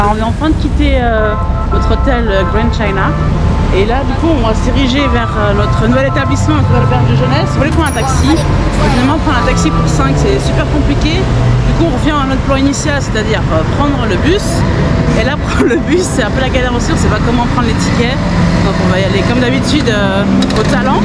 Alors, on est en train de quitter notre hôtel Grand China. Et là, du coup, on va se diriger vers notre nouvel établissement, notre nouvelle auberge de jeunesse. On voulait prendre un taxi. Évidemment, prendre un taxi pour 5, c'est super compliqué. Du coup, on revient à notre plan initial, c'est-à-dire prendre le bus. Et là, prendre le bus, c'est un peu la galère aussi. On ne sait pas comment prendre les tickets. Donc, on va y aller comme d'habitude au talent.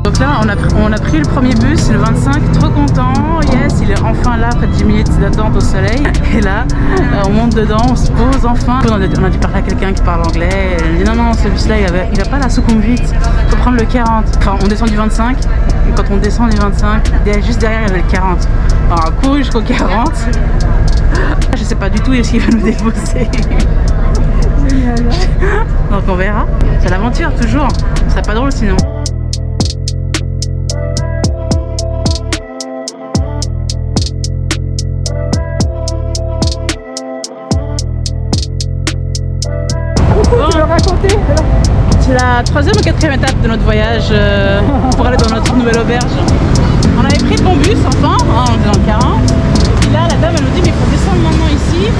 Donc là, on a pris le premier bus, le 25, trop content, yes, il est enfin là, après 10 minutes d'attente au soleil. Et là, on monte dedans, on se pose enfin. On a dû parler à quelqu'un qui parle anglais. Elle a dit non, ce bus-là, il va pas la Sukhumvit, il faut prendre le 40. Enfin, on descend du 25, et quand on descend du 25, juste derrière, il y avait le 40. Alors, on a couru jusqu'au 40. Je sais pas du tout est-ce qu'il va nous déposer. Donc on verra. C'est l'aventure, toujours. Ce serait pas drôle sinon. C'est la 3e ou 4e étape de notre voyage pour aller dans notre nouvelle auberge. On avait pris le bon bus enfin, on était dans le 40. Et puis là, la dame elle nous dit mais il faut descendre maintenant ici,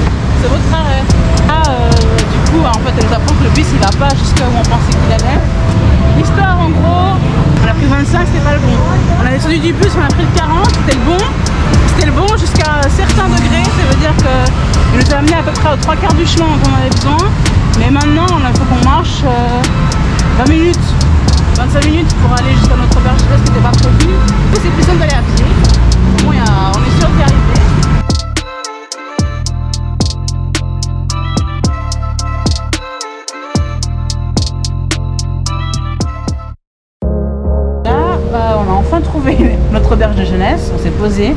c'est votre arrêt. Du coup, en fait, elle nous apprend que le bus il va pas jusqu'à où on pensait qu'il allait. L'histoire en gros, on a pris 25, c'était pas le bon. On a descendu du bus, on a pris le 40, c'était le bon. C'était le bon jusqu'à certains degrés, ça veut dire qu'il nous a amené à peu près aux 3/4 du chemin dont on avait besoin. Mais maintenant, il faut qu'on marche 20 minutes, 25 minutes pour aller jusqu'à notre auberge jeunesse qui n'était pas prévu. Du coup, c'est plus simple d'aller à pied. Bon, on est sûr d'y arriver. Là, on a enfin trouvé notre auberge de jeunesse. On s'est posé.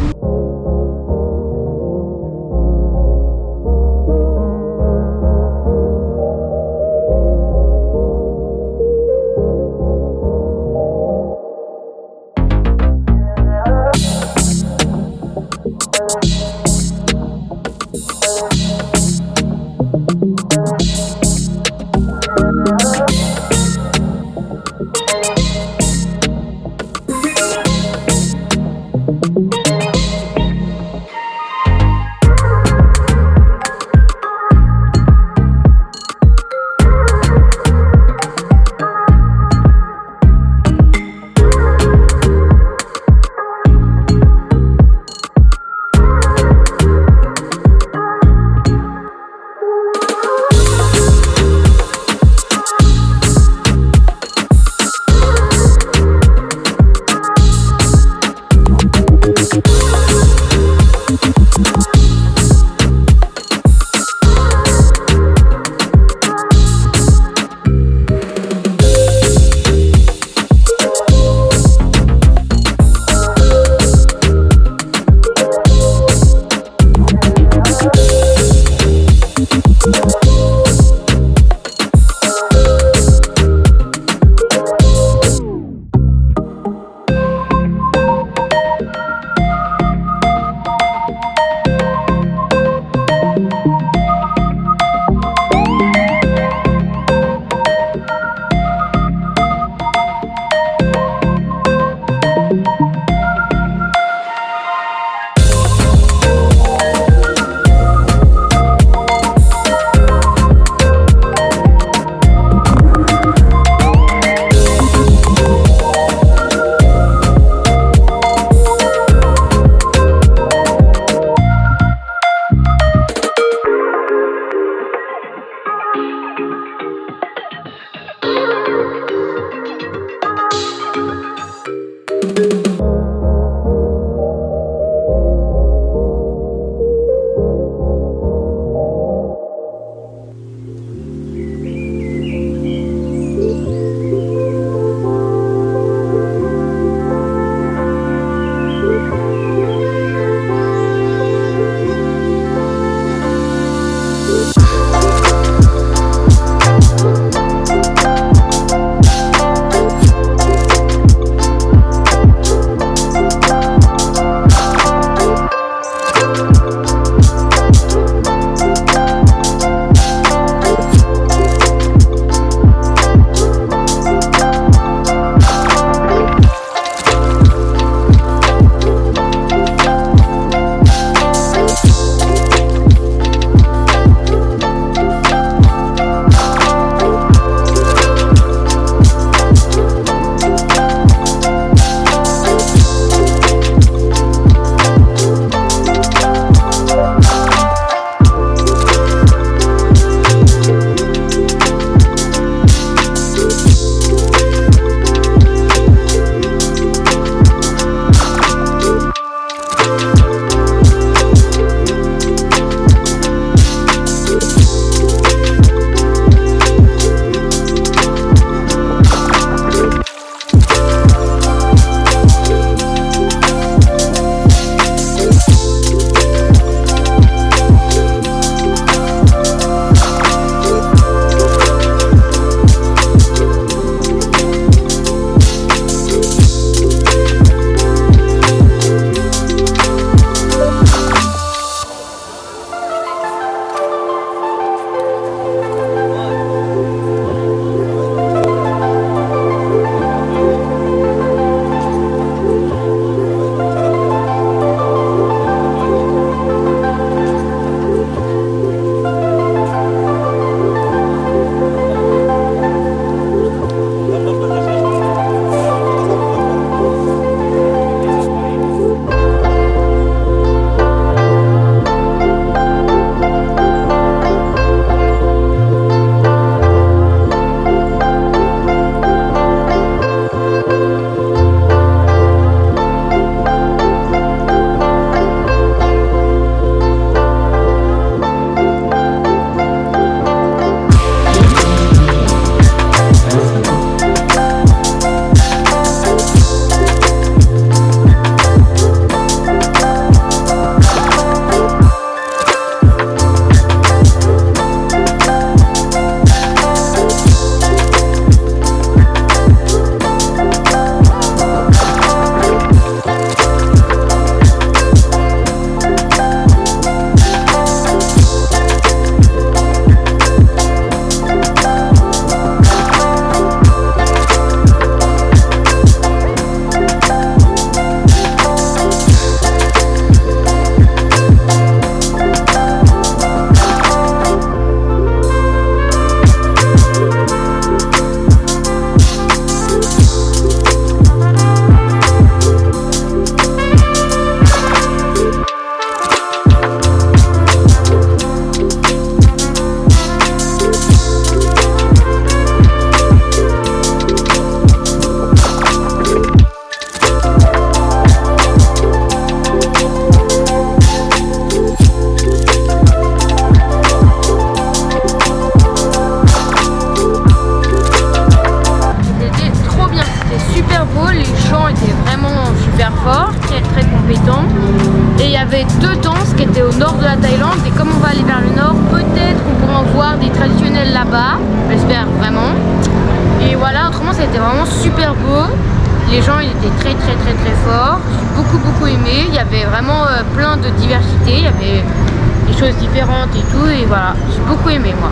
Baetong. Et il y avait 2 temps qui étaient au nord de la Thaïlande. Et comme on va aller vers le nord, peut-être qu'on pourra en voir des traditionnels là-bas. J'espère vraiment. Et voilà, autrement ça a été vraiment super beau. Les gens ils étaient très forts. J'ai beaucoup aimé. Il y avait vraiment plein de diversité. Il y avait des choses différentes et tout. Et voilà, j'ai beaucoup aimé moi.